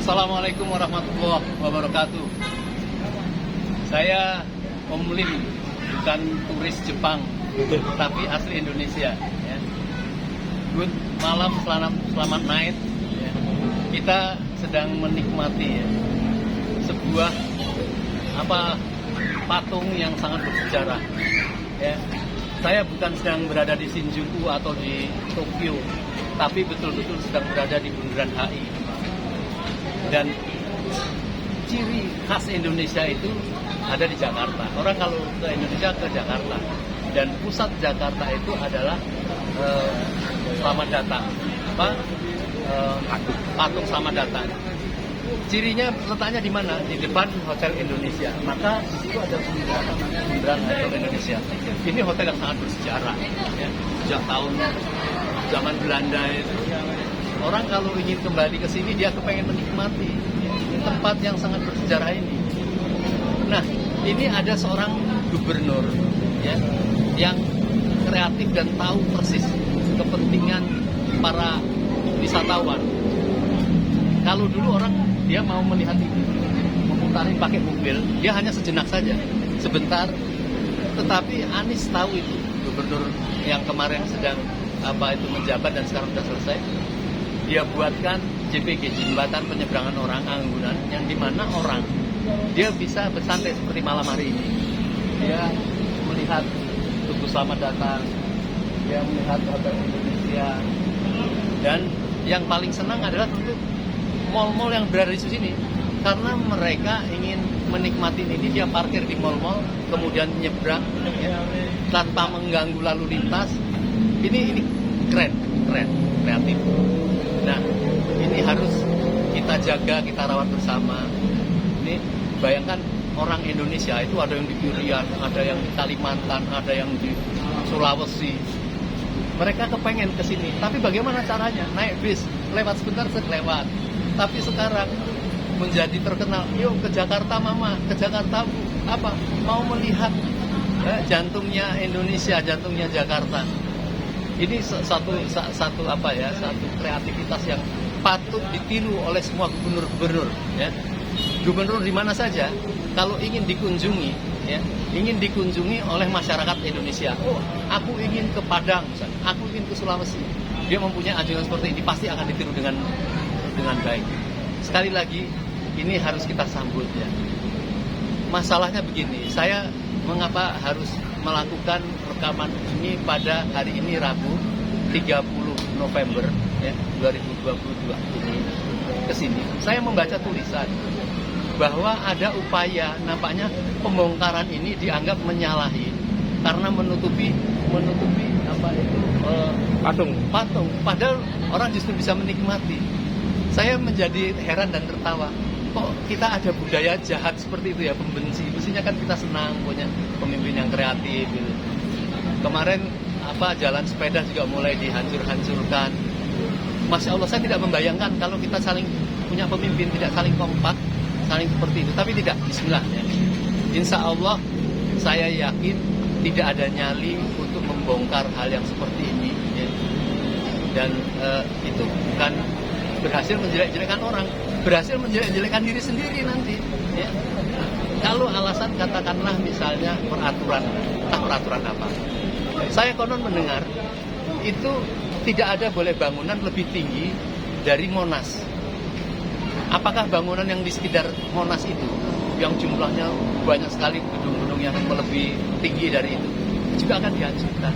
Assalamualaikum warahmatullahi wabarakatuh. Saya Om Lim, bukan turis Jepang, tapi asli Indonesia. Ya. Good malam, selamat night. Ya. Kita sedang menikmati sebuah patung yang sangat bersejarah. Ya. Saya bukan sedang berada di Shinjuku atau di Tokyo, tapi betul-betul sedang berada di Bundaran HI. Dan ciri khas Indonesia itu ada di Jakarta. Orang kalau ke Indonesia ke Jakarta, dan pusat Jakarta itu adalah Selamat Datang, patung Selamat Datang. Cirinya letaknya di mana? Di depan Hotel Indonesia. Maka di situ ada bundaran Hotel Indonesia. Ini hotel yang sangat bersejarah, ya. Sejak tahun zaman Belanda itu. Orang kalau ingin kembali ke sini, dia kepengen menikmati tempat yang sangat bersejarah ini. Nah, ini ada seorang gubernur, ya, yang kreatif dan tahu persis kepentingan para wisatawan. Kalau dulu orang dia mau melihat ini, memutari pakai mobil, dia hanya sejenak saja, sebentar. Tetapi Anies tahu itu, gubernur yang kemarin sedang menjabat dan sekarang sudah selesai. Dia buatkan JPG, jembatan penyeberangan orang Anggunan, yang dimana orang dia bisa bersantai seperti malam hari ini. Dia melihat Tugu Selamat Datang, dia melihat Hotel Indonesia, dan yang paling senang adalah tentu mal-mal yang berada di sini, karena mereka ingin menikmati ini. Dia parkir di mal-mal, kemudian nyebrang, ya, tanpa mengganggu lalu lintas. Ini keren, kreatif. Nah, ini harus kita jaga, kita rawat bersama. Ini bayangkan orang Indonesia itu ada yang di Irian, ada yang di Kalimantan, ada yang di Sulawesi. Mereka kepengen ke sini, tapi bagaimana caranya? Naik bis, lewat sebentar lewat. Tapi sekarang menjadi terkenal, yuk ke Jakarta Mama, ke Jakarta Bu, mau melihat jantungnya Indonesia, jantungnya Jakarta. Ini satu kreativitas yang patut ditiru oleh semua gubernur-gubernur, ya. Gubernur di mana saja kalau ingin dikunjungi, ya, ingin dikunjungi oleh masyarakat Indonesia. Oh, aku ingin ke Padang, misalnya, aku ingin ke Sulawesi. Dia mempunyai anjuran seperti ini, pasti akan ditiru dengan baik. Sekali lagi, ini harus kita sambut, ya. Masalahnya begini, saya mengapa harus melakukan rekaman ini pada hari ini Rabu 30 November, ya, 2022 ini ke sini. Saya membaca tulisan bahwa ada upaya, nampaknya pembongkaran ini dianggap menyalahi karena menutupi patung. Padahal orang justru bisa menikmati. Saya menjadi heran dan tertawa. Kok kita ada budaya jahat seperti itu, ya, pembenci. Mestinya kan kita senang punya pemimpin yang kreatif gitu. Kemarin jalan sepeda juga mulai dihancur-hancurkan. Masya Allah, saya tidak membayangkan kalau kita saling punya pemimpin tidak saling kompak, saling seperti itu. Tapi tidak, bismillah, ya. Insya Allah saya yakin tidak ada nyali untuk membongkar hal yang seperti ini, ya. Dan itu bukan berhasil menjelek-jelekan orang, berhasil menjelek-jelekan diri sendiri nanti, ya. Kalau alasan katakanlah misalnya peraturan, entah peraturan apa. Saya konon mendengar itu tidak ada boleh bangunan lebih tinggi dari Monas. Apakah bangunan yang di sekitar Monas itu, yang jumlahnya banyak sekali gedung-gedung yang lebih tinggi dari itu, juga akan dihancurkan.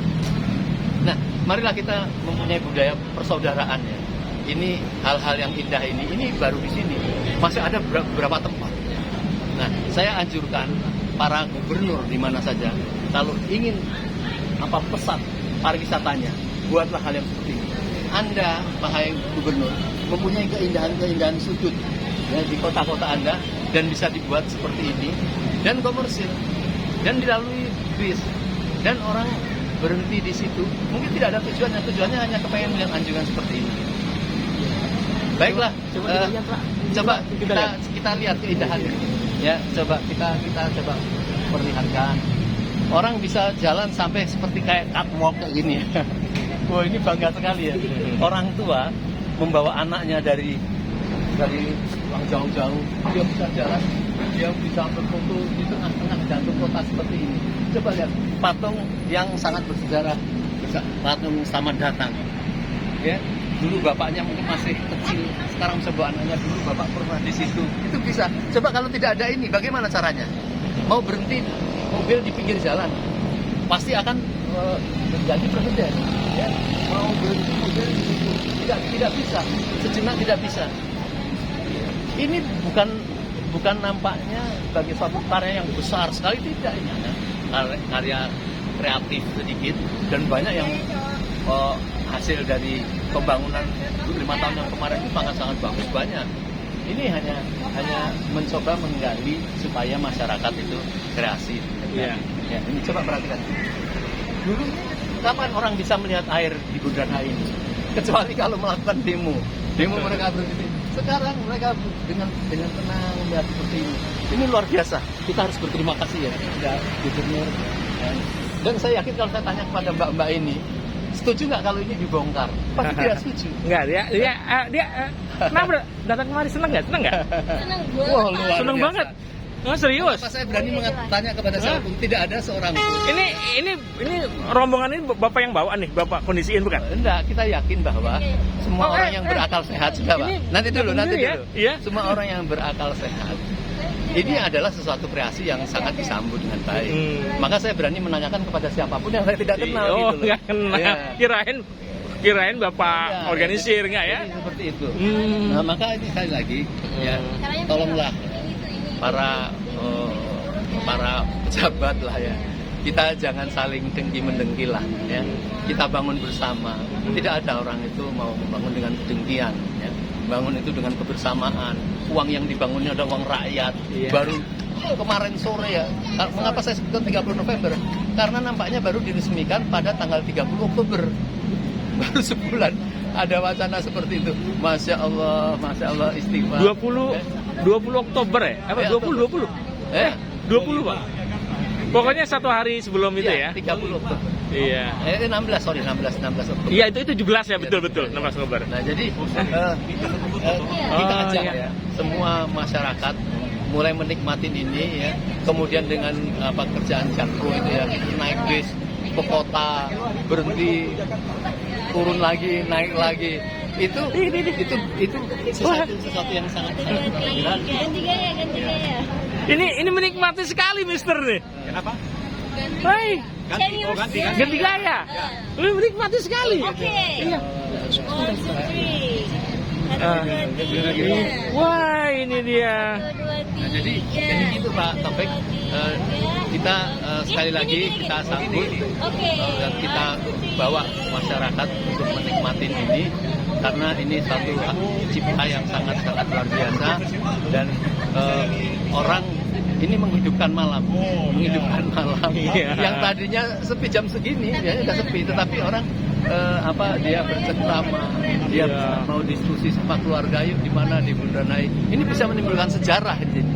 Nah, marilah kita mempunyai budaya persaudaraan, ya. Ini hal-hal yang indah ini baru di sini. Masih ada beberapa tempat. Nah, saya anjurkan para gubernur di mana saja, kalau ingin pesat pariwisatanya, buatlah hal yang seperti ini. Anda, wahai gubernur, mempunyai keindahan sudut, ya, di kota-kota Anda, dan bisa dibuat seperti ini, dan komersil, dan dilalui bis, dan orang berhenti di situ. Mungkin tidak ada tujuannya hanya kepengen melihat anjungan seperti ini. Baiklah, coba kita lihat keindahannya, ya. Coba kita coba perlihatkan. Orang bisa jalan sampai seperti kayak catwalk kayak gini. Wah, ini bangga sekali, ya. Orang tua membawa anaknya dari orang jauh-jauh, dia bisa jalan, dia bisa berfoto di tengah-tengah jantung kota seperti ini. Coba lihat patung yang sangat bersejarah, patung Selamat Datang. Ya, dulu bapaknya mungkin masih kecil, sekarang sebuah anaknya, dulu bapak pernah di situ. Itu bisa. Coba kalau tidak ada ini, bagaimana caranya? Mau berhenti mobil di pinggir jalan, pasti akan menjadi presiden. Ya. Mau berhenti mobil di situ, tidak bisa. Sejenak tidak bisa. Ini bukan nampaknya sebagai suatu karya yang besar sekali, tidak. Ini hanya karya kreatif sedikit, dan banyak yang hasil dari pembangunan 5 tahun yang kemarin itu sangat bagus, banyak. Ini hanya mencoba menggali supaya masyarakat itu kreasi. Ya, ini coba perhatikan. Dulu kapan orang bisa melihat air di Bundaran HI ini? Kecuali kalau melakukan demo mereka berhenti. Sekarang mereka dengan tenang melihat seperti ini. Ini luar biasa. Kita harus berterima kasih ya kepada gubernur. Dan saya yakin kalau saya tanya kepada mbak-mbak ini, setuju nggak kalau ini dibongkar? Pasti tidak setuju. Enggak, dia kenapa datang kemari, seneng nggak? Seneng Wah, luar seneng biasa banget. Oh, serius? Kenapa saya berani tanya kepada saya pun tidak ada seorang pun. Ini rombongan ini bapak yang bawa nih, bapak kondisiin bukan? Enggak, kita yakin bahwa semua orang yang berakal sehat sudah, Pak. Nanti dulu. Ya? Semua orang yang berakal sehat. Ini adalah sesuatu kreasi yang sangat disambut dengan baik. Maka saya berani menanyakan kepada siapapun yang saya tidak kenal. Oh, gitu nggak kenal. Ya. Kirain bapak organisir nggak ya? Jadi seperti itu. Nah, maka ini sekali lagi, ya, tolonglah para pejabat lah ya. Kita jangan saling dengki mendengki lah ya. Kita bangun bersama. Tidak ada orang itu mau membangun dengan kedengkian ya. Bangun itu dengan kebersamaan. Uang yang dibangunnya adalah uang rakyat. Baru kemarin sore ya. Mengapa saya sebutkan 30 November? Karena nampaknya baru diresmikan pada tanggal 30 Oktober. Baru sebulan ada wacana seperti itu. Masya Allah istighfar. 20 Oktober ya? Apa 20? 20 Pak. Pokoknya satu hari sebelum itu ya. 30 Oktober. Iya. 16 Oktober. Iya, itu 17 ya, betul 16 Oktober. Nah, jadi kita ajak ya semua masyarakat mulai menikmatin ini ya. Kemudian dengan kerjaan jakpro itu ya, naik bis ke kota, berhenti, turun lagi, naik lagi. Itu sesuatu yang sangat ganti gaya. Ini menikmati sekali, Mister nih. Kenapa? Hai, Ganti gaya. Lu menikmati sekali. Oke. Iya. 1, 2, 3. Wah, ini dia. Nah, jadi gitu Pak Taufik, kita sekali lagi kita sambut dan kita bawa masyarakat untuk menikmati ini, karena ini satu hak cipta yang sangat luar biasa, dan orang ini menghidupkan malam yang tadinya sepi jam segini ya udah sepi, tetapi orang dia bercengkrama, dia mau diskusi sama keluarga, yuk di mana di Bundaran HI. Ini bisa menimbulkan sejarah di sini.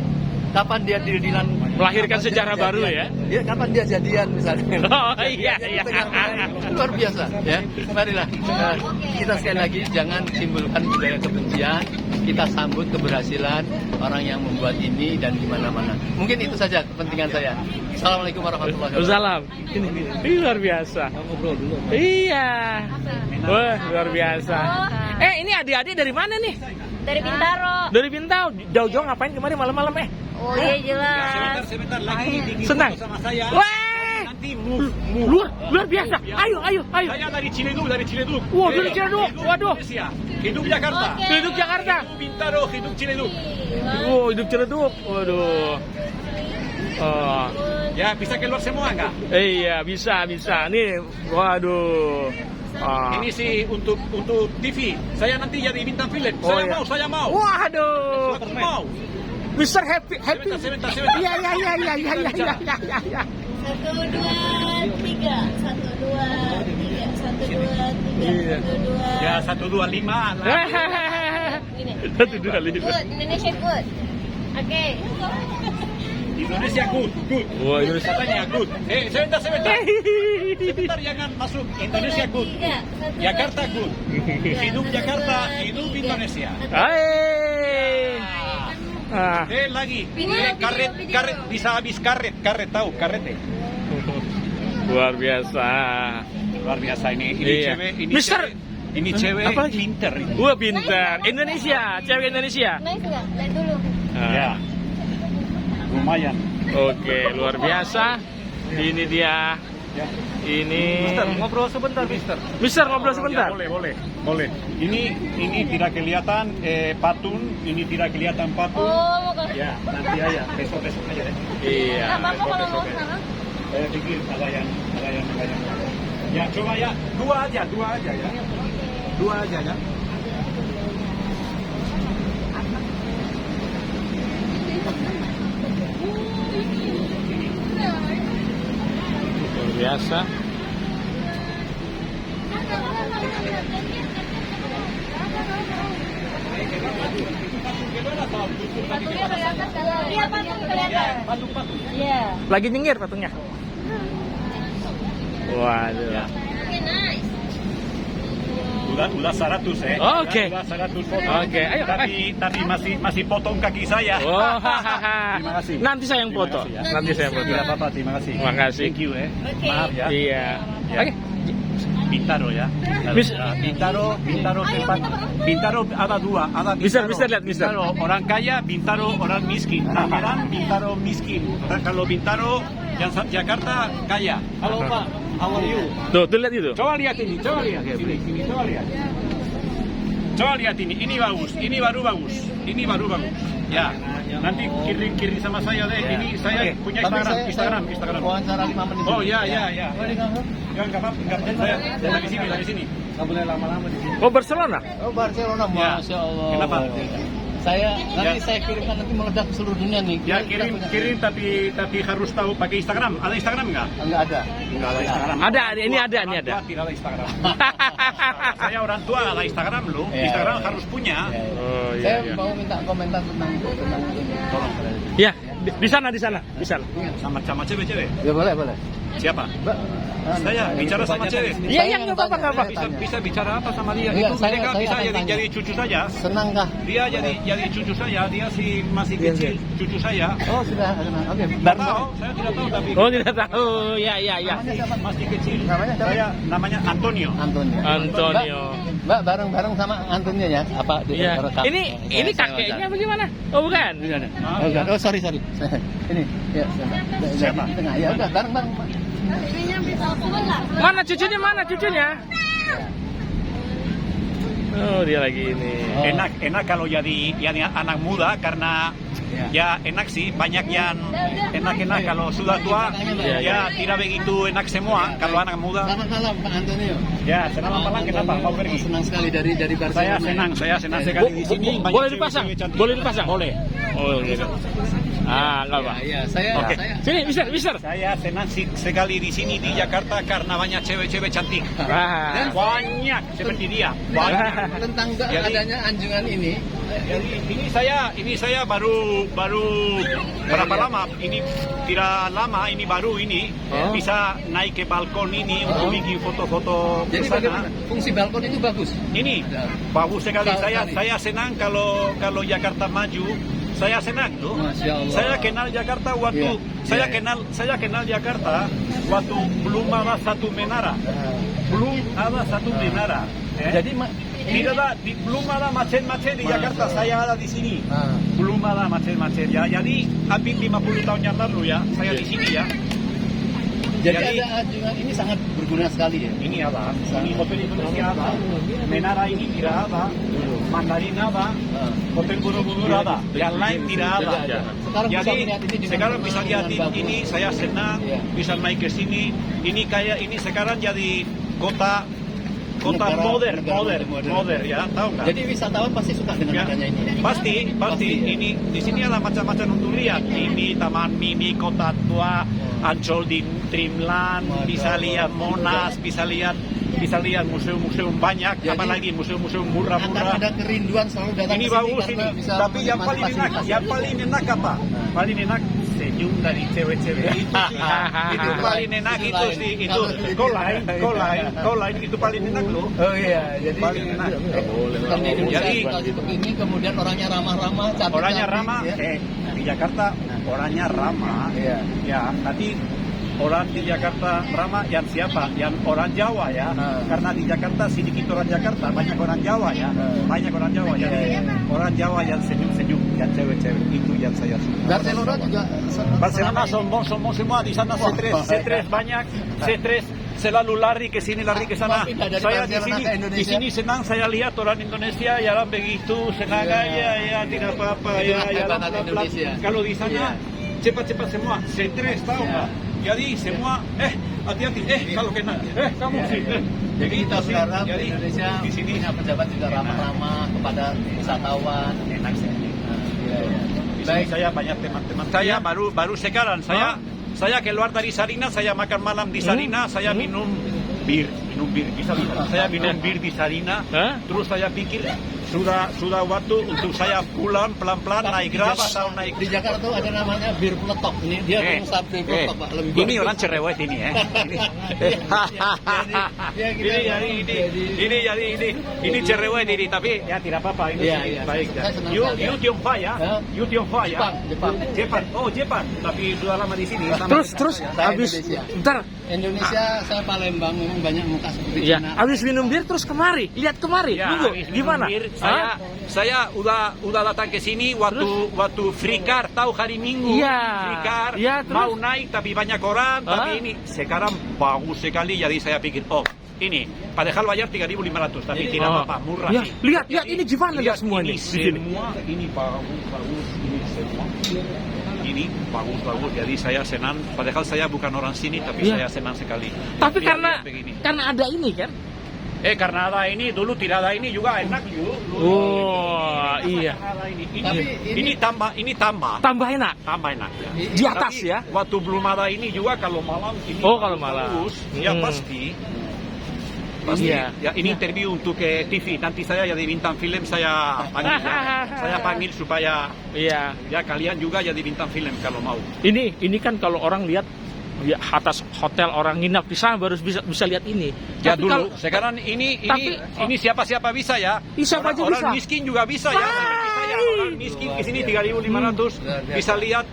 Kapan dia deal-dealan Melahirkan sejarah baru ya? Ya, kapan dia jadian misalnya. Oh iya. Luar biasa ya. Marilah kita sekali lagi jangan timbulkan budaya kebencian. Kita sambut keberhasilan orang yang membuat ini dan di mana-mana. Mungkin itu saja kepentingan saya. Assalamualaikum warahmatullahi wabarakatuh. Salam. Ini luar biasa. Ngobrol dulu. Iya. Wah, luar biasa. Ini adik-adik dari mana nih? Dari Bintaro. Dari Bintaro. Jauh-jauh ngapain kemarin malam-malam Oh iya jelas. Sebentar lagi Senang. sama saya. Wah. Nanti move. Luar biasa. Ayo. Saya dari Ciledug. Wah, dari Ciledug. Waduh. Indonesia. Hidup Jakarta. Oke. Hidup Jakarta. Hidup Bintaro, hidup Ciledug. Hidup Ciledug. Waduh. Ya, bisa keluar semua enggak? Iya, bisa. Nih, waduh. Ini sih untuk TV. Saya nanti jadi bintang film. Saya mau. Waduh. Aku mau. Mister happy. Sebentar. Iya. 1, 2, 3. 1, 2, 3. 1, 2, 3. 1, 2. Ya 125 lah. Gini. 125. Good. Indonesia good. Oke. Indonesia good. Wah, Indonesia. Katanya good. Sebentar. Sebentar, jangan masuk. Indonesia good. 3. 1, 2, Jakarta good. 3. Hidup Jakarta, hidup Indonesia. Hai. Lagi. Video, Karet, video. karet bisa habis karet tahu karete. Luar biasa. Luar biasa ini Iya. cewek, ini Mister. cewek, ini cewek Apa lagi? pinter ini. Wah, pintar. Indonesia, cewek Indonesia. Nice nggak? Lihat dulu. Ya. Lumayan. Oke, luar biasa. Ini dia. Ya. Ini. Mister, ngobrol sebentar, Mister. Mister, ngobrol sebentar. Ya, boleh. Ini tidak kelihatan patung, ini tidak kelihatan patung. Oh, mau ke. Ya, nanti aja, besok aja deh. Iya. Nggak apa-apa kalau mau sekarang. Saya pikir ada yang. Ya, coba ya, dua aja ya. Dua aja ya. Luar biasa. Patungnya kelihatan nggak? Iya, patung kelihatan. Patung. Iya. Lagi nyengir patungnya. Waduh. Oke, nice. Udah 100 Oke. Udah 100 foto. Oke, ayo, Tapi masih potong kaki saya. Oh, hahaha. Terima kasih. Nanti saya yang Terima foto. kasih ya. Nanti saya yang foto. Tidak apa-apa, terima kasih. Terima kasih. Thank you Oke. Maaf ya. Iya. Ya. Oke. Bintaro ya. Mis- Bintaro tempat. Bintaro ada dua, ada Mister, Bintaro. Mister, lihat, Mister. Bintaro orang kaya, Bintaro orang miskin. Tangerang, Bintaro miskin. Kalau Bintaro yang Jakarta kaya. Halo Pak, how are you? Tuh lihat itu. Coba lihat ini, coba lihat. Sini, coba lihat. Coba lihat ini bagus, ini baru bagus. Ya, nanti kirim sama saya deh. Ini saya punya Instagram. Wawancara 5 menit. Oh ya. Ya nggak apa-apa. Saya dari sini. Nggak boleh lama-lama di sini. Oh, Barcelona. Oh, Barcelona, Ya. Masya Allah. Kenapa? Saya kirimkan nanti meledak ke seluruh dunia nih. Ya Kita punya- kirim tapi harus tahu pakai Instagram. Ada Instagram nggak? Enggak ada. Nggak ada Instagram. Ada, ini ada. Orang tua tidak ada Instagram. Saya orang tua ada Instagram loh. Iya. Instagram harus punya. Ya, ya. Oh, iya, Saya iya. mau minta komentar tentang ini. Tolong. Ya, di sana. Sama cewek-cewek. Ya boleh. Siapa? Mbak, saya bicara sama cewek. Iya, iya, nggak apa-apa. Bisa bicara apa sama dia? Iya, Itu saya mereka bisa akan tanya. jadi cucu saya. Senangkah? Dia jadi cucu saya. Dia masih Iya, kecil cucu saya. Oh, sudah kenal. Oke, Tidak tahu, saya tidak tahu tapi Oh, tidak tahu. Ya. masih kecil. Namanya siapa? Saya namanya Antonio. Antonio. Mbak bareng-bareng sama Antonio ya? Apa Iya. direkam? Ini Ya, saya kakeknya wawancara. bagaimana? Oh, bukan. Oh, enggak. Oh, sorry. Ini, ya, Siapa? di tengah. Ya udah, bareng-bareng. Pak. Ininya bisa sebentar. Mana cucunya? Oh, dia lagi ini. Oh. Enak kalau jadi anak muda karena ya enak sih, banyak yang enak kalau sudah tua Iya, ya tidak begitu enak semua kalau anak muda. Selamat malam Pak Antonio. Ya selamat malam, kenapa mau pergi? Senang sekali dari Saya Barcelona. senang sekali di sini. Banyak Boleh cewek-cewek dipasang? cantik. Boleh dipasang? Boleh. Oh, gitu. Enggak apa. Iya, saya Oke. Sini, Mister. Saya senang sekali di sini di Jakarta karena banyak cewek-cewek cantik. Ah. Banyak seperti dia. Banyak. tentang Jadi- adanya anjungan ini. Jadi ini saya baru berapa lama? Ini tidak lama, ini baru ini Oh. bisa naik ke balkon ini untuk bikin foto-foto ke Jadi sana. bagaimana? Fungsi balkon itu bagus. Ini Ya. bagus sekali. Sekali. Saya senang kalau Jakarta maju. Saya senang tuh. Masya Allah. Saya kenal Jakarta waktu Iya. saya kenal Jakarta waktu belum ada satu menara. Belum ada satu menara. Jadi belum ada macet-macet di Jakarta. Saya ada di sini. Ah. Belum ada macet-macet ya. Jadi hampir 50 tahun yang lalu ya, saya di sini ya. Jadi Jadi- ada anjungan ini sangat berguna sekali ya. Ini ada, ini Hotel Indonesia ada, Menara ini tidak ada, Mandarin ada, Hotel Borobudur ada, yang lain tidak ada. Sekarang bisa Jadi melihat ini dengan sekarang bisa tenang, lihat dengan ini, bagus. saya senang Iya. bisa naik ke sini. Ini kayak ini sekarang jadi kota Negara- modern ya, tahu nggak? Jadi wisatawan pasti suka dengan Ya, adanya ini. pasti. ya. Ini di sini ada macam-macam untuk lihat. Ini Taman Mini, Kota Tua, Ancol di Dreamland, Masya bisa Allah. lihat Monas, bisa lihat bisa lihat museum-museum banyak, Jadi, apalagi museum-museum akan murah-murah. ada kerinduan selalu datang Ini ke sini bagus karena ini, bisa tapi yang menikmati paling enak, fasilitas. yang paling enak apa? Paling enak senyum dari cewek-cewek. Itu paling enak itu sih, itu kau lain itu paling enak loh. Oh iya, jadi Paling enak. bukan di Indonesia Jadi seperti ini, kemudian orangnya ramah-ramah, cantik. orangnya ramah, ya. di Jakarta orangnya ramah. Iya. Ya, nanti orang di Jakarta ramah yang siapa? Yang orang Jawa ya. Karena di Jakarta sedikit orang Jakarta, banyak orang Jawa ya. Banyak orang Jawa. Jadi orang Jawa yang senyum-senyum, yang cewek-cewek itu yang saya suka. Barcelona juga Barcelona sombong semua di sana, stres banyak, stres selalu lari ke sini, lari ke sana. Pindah dari Saya Barcelona ke di Indonesia. sini senang saya lihat orang Indonesia ya begitu senang ya tidak apa-apa ya Itulah kehebatan pelan-pelan. Indonesia. Kalau di sana cepat-cepat semua, stres tahu nggak? Jadi semua hati-hati kalau kena kamu sih. Jadi kita Itu sih. berharap Jadi, Indonesia di sini punya pejabat juga ramah-ramah kepada wisatawan. enak sih. Di sini Baik. saya banyak teman-teman saya baru sekarang saya keluar dari Sarina, saya makan malam di Sarina, saya minum bir bisa saya minum bir di Sarina. Terus saya pikir sudah waktu untuk saya pulang pelan-pelan naik Grab atau naik Di Jakarta tuh ada namanya bir peletok. Ini dia rusak bir peletok, Pak. Lebih ini bagus. orang cerewet ini ya. Ini cerewet ini tapi ya tidak apa-apa ini Iya, sih iya. baik ya. Saya senang You sekali. Tionghoa ya? Hah? You Tionghoa ya? Jepang. Oh Jepang. Tapi sudah lama di sini. Terus Saya habis Indonesia. bentar. Indonesia saya Palembang, memang banyak muka seperti Ya, Cina. habis minum bir terus kemari. Lihat kemari. Ya, Tunggu, habis minum gimana? bir, Hah? saya udah datang ke sini waktu free car tahu hari Minggu. Iya. Free car Iya, terus? mau naik tapi banyak orang Hah? tapi ini sekarang bagus sekali jadi saya pikir ini padahal bayar 3.500 tapi tidak Oh. apa-apa murah Ya, sih. lihat Jadi, ini gimana lihat semua ini ini. Di sini. semua ini bagus ini semua. Ini bagus jadi saya senang padahal saya bukan orang sini tapi Iya. saya senang sekali. Tapi Lihat karena begini. ada ini kan? Karena ada ini dulu tidak ada ini juga enak yuk. Oh, iya. Tapi Ini tambah Tambah enak. enak ya. Di atas Tapi ya. Waktu belum ada ini juga kalau malam ini Oh, kalau malam. bagus, ya pasti. Iya. Ya ini interview untuk TV. Nanti saya jadi bintang film saya panggil. Saya panggil supaya Iya. ya kalian juga jadi bintang film kalau mau. Ini kan kalau orang lihat di atas hotel orang nginap di sana baru bisa lihat ini. Ya Tapi dulu. kalau- Sekarang ini siapa-siapa bisa ya. Siapa aja Orang bisa. miskin juga bisa ya. Seperti saya orang miskin ke sini 3.500 bisa lihat.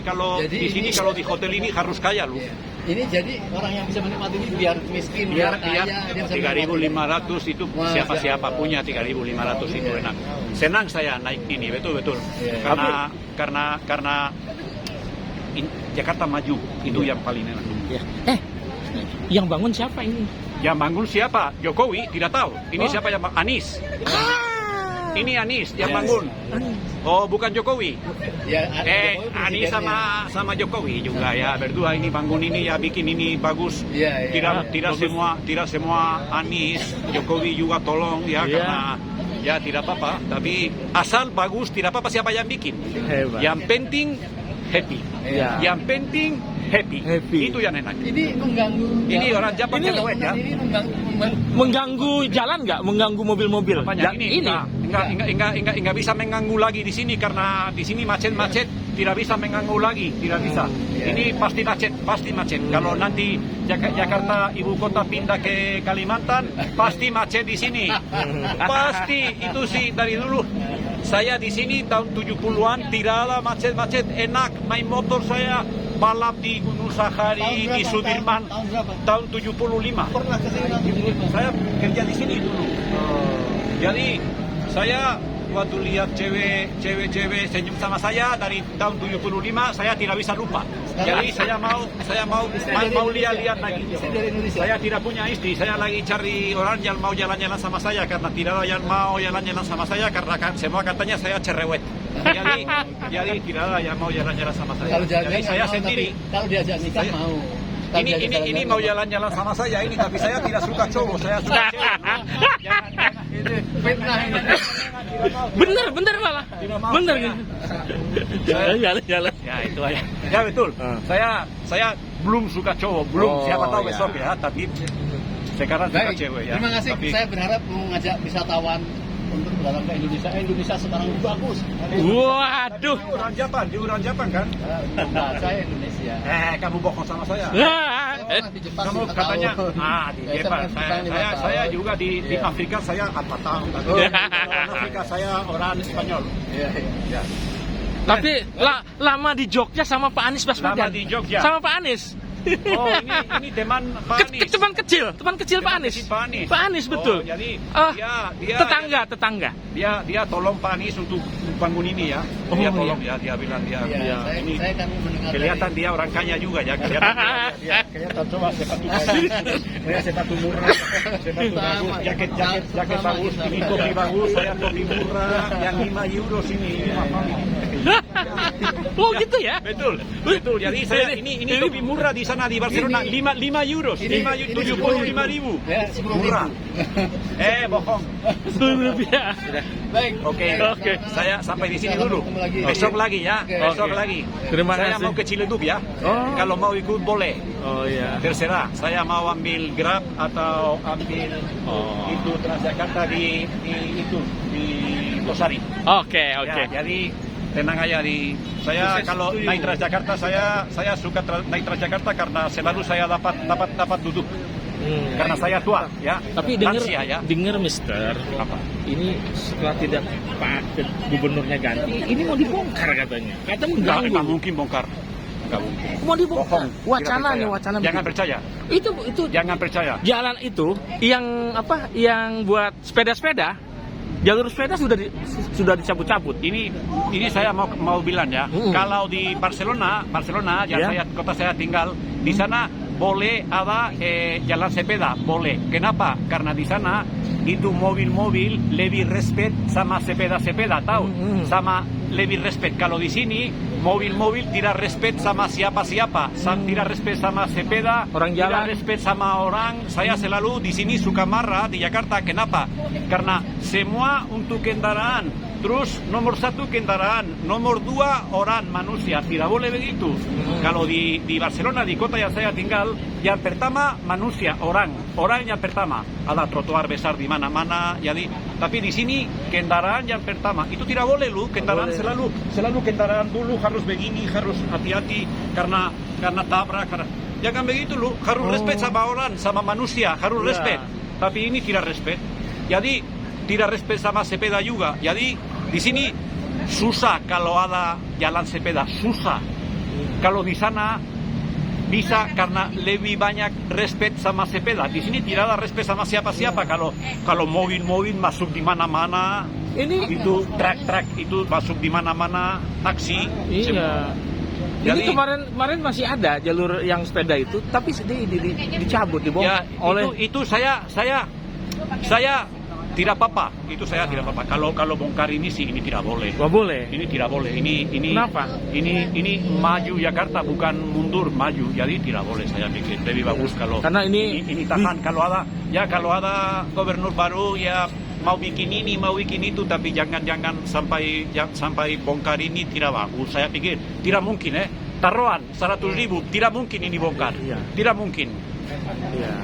Kalau Jadi di sini ini- kalau di hotel ini harus kaya loh. Iya. Ini jadi orang yang bisa menikmati ini biar miskin, Biar kaya, dia bisa 3.500 itu Wah, siapa punya 3.500 itu Iya. enak. Senang saya naik ini betul. Iya. Karena Jakarta maju itu yang paling enak. Ya. Yang bangun siapa ini? Yang bangun siapa? Jokowi tidak tahu. Ini Oh. siapa yang bangun? Anies. Ini Anies yang Yes. bangun. Oh bukan Jokowi. Ya, Jokowi Anies presidennya. sama Jokowi juga ya berdua ini bangun ini ya bikin ini bagus. Iya, iya. Tidak semua Anies, Jokowi juga tolong ya Iya. karena ya tidak apa-apa. Tapi asal bagus tidak apa-apa siapa yang bikin. Hebat. Yang penting happy. Iya. Yang penting happy. Happy. Itu yang enak. Ini mengganggu. Ini orang Jepang Ini- cerewet ya. Ini mengganggu. Mengganggu jalan nggak? Mengganggu mobil-mobil? Apanya? Ya, Ini enggak bisa mengganggu lagi di sini karena di sini macet-macet tidak bisa mengganggu lagi, tidak bisa. Iya. Ini pasti macet. Kalau nanti Jakarta ibu kota pindah ke Kalimantan, pasti macet di sini. Pasti itu sih dari dulu. Saya di sini tahun 70-an tidak ada macet-macet, enak main motor saya balap di Gunung Sahari, di Sudirman. Tahun berapa? Tahun 75. Pernah ke sini tahun 75? Saya kerja di sini dulu. Jadi saya waktu lihat cewek-cewek senyum sama saya dari tahun 75 saya tidak bisa lupa. Jadi saya mau lihat lagi. Istri dari Indonesia. Saya tidak punya istri, saya lagi cari orang yang mau jalan-jalan sama saya karena tidak ada yang mau jalan-jalan sama saya karena kan semua katanya saya cerewet. Jadi tidak ada yang mau jalan-jalan sama saya. Kalau jalan Jadi saya sendiri. Kalau diajak nikah Saya- mau. Kalau diajak Ini jalan-jalan mau jalan-jalan sama saya ini tapi saya tidak suka cowok, saya suka cewek. Jangan. Ini fitnah ini. Bener malah. Tidak mau Bener saya. gitu. Jalan. Ya itu aja. Ya betul. Ah. Saya belum suka cowok, belum. Oh, Siapa tahu ya. besok ya. Tapi Sekarang suka Baik, cewek ya. terima kasih. Tapi Saya berharap mengajak wisatawan untuk datang ke Indonesia. Indonesia sekarang bagus. Waduh. di orang Jepang kan? Nah, saya Indonesia. Kamu bohong sama saya. Ah, Saya pernah di Jepang. Kamu 5 katanya, tahun. di Saya Jepang. pernah di Jepang 5 Saya tahun. juga di Iya. Afrika saya 4 tahun. Tapi Oh. kalau Afrika saya orang Spanyol. Iya, iya. Ya. Tapi lama di Jogja sama Pak Anies Baswedan. Lama di Jogja. Sama Pak Anies. Oh, ini teman Pak Anies. Teman kecil Pak Anies. Kecil Pak Anies. Pak Anies betul. Oh, jadi Ah, dia tetangga. dia tolong Pak Anies untuk bangun ini ya. Dia Oh, tolong ya, dia bilang dia. Iya, Ini saya kan mendengar kelihatan dia orang kaya juga ya. Kelihatan coba sepatu saya sepatu murah, sepatu bagus, jaket bagus, ini topi bagus, saya topi murah, yang 5 euro sini. Ini mahal. Oh gitu ya? Betul. Jadi saya ini topi murah di sana di Barcelona 5 euro, 75.000. Ya, 10.000. Murah. Bohong. Rupiah. Baik. Oke. Saya sampai di sini dulu. Ketemu lagi. Besok lagi ya. Oke. Besok Oke. lagi. Terima Saya kasih. mau ke Ciledug ya. Oh. Kalau mau ikut boleh. Oh iya. Terserah. Saya mau ambil Grab atau ambil Oh. itu Transjakarta di Tosari. Oke. Ya, jadi tenang aja saya kalau naik Transjakarta saya suka naik Transjakarta karena selalu saya dapat duduk karena saya tua ya. Tapi lansia ya. dengar Mister, Apa? ini setelah tidak Pak gubernurnya ganti, ini mau dibongkar katanya. Kata Nggak mengganggu. mungkin bongkar. Nggak mungkin. Mau dibongkar. Bohong. Wacana Tidak nih, percaya. wacana. Jangan begitu. percaya. Itu Jangan percaya. jalan itu yang buat sepeda-sepeda, jalur sepeda sudah dicabut-cabut. Ini saya mau bilang ya. Kalau di Barcelona yang Ya. kota saya tinggal di sana boleh ada jalan sepeda, boleh. Kenapa? Karena di sana itu mobil-mobil lebih respect sama sepeda-sepeda, tahu? Sama lebih respect. Kalau di sini mobil-mobil tidak respect sama siapa-siapa, tidak respect sama sepeda, Orang jalan. tidak respect sama orang. Saya selalu di sini suka marah di Jakarta. Kenapa? Karena semua untuk kendaraan. Terus nomor 1 kendaraan, nomor 2 orang manusia, tidak boleh begitu. Kalau di Barcelona, di kota yang saya tinggal, yang pertama manusia, orang yang pertama. Ada trotoar besar di mana-mana, jadi tapi di sini kendaraan yang pertama itu tidak boleh lu, kendaraan selalu kendaraan dulu harus begini, harus hati-hati karena tabrak, jangan begitu lu, harus respect sama orang, sama manusia, harus respect. Tapi ini tidak respect. Jadi tidak respect sama sepeda juga. Jadi di sini susah kalau ada jalan sepeda, susah. Kalau di sana bisa karena lebih banyak respect sama sepeda. Di sini tidak ada respect sama siapa-siapa. Kalau mobil-mobil masuk di mana-mana, itu truk itu masuk di mana-mana, taksi. Iya. Jadi- Ini kemarin masih ada jalur yang sepeda itu, tapi dicabut, dibongkar Ya, oleh. itu saya tidak apa-apa. Itu saya tidak apa-apa. Kalau bongkar ini sih ini tidak boleh. Nggak boleh. Ini tidak boleh. Ini Kenapa? Ini maju Jakarta bukan mundur, maju. Jadi tidak boleh saya pikir. Lebih bagus kalau Karena ini tahan. Kalau ada gubernur baru ya mau bikin ini, mau bikin itu, tapi jangan sampai bongkar ini tidak bagus. Saya pikir tidak mungkin taruhan 100.000 tidak mungkin ini bongkar. Iya. Tidak mungkin. Iya.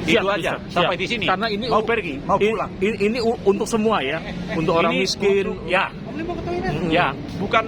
Itu aja sampai di sini. Karena ini mau pergi, mau pulang. Ini untuk semua ya, untuk orang Ini miskin. untuk- ya, bukan.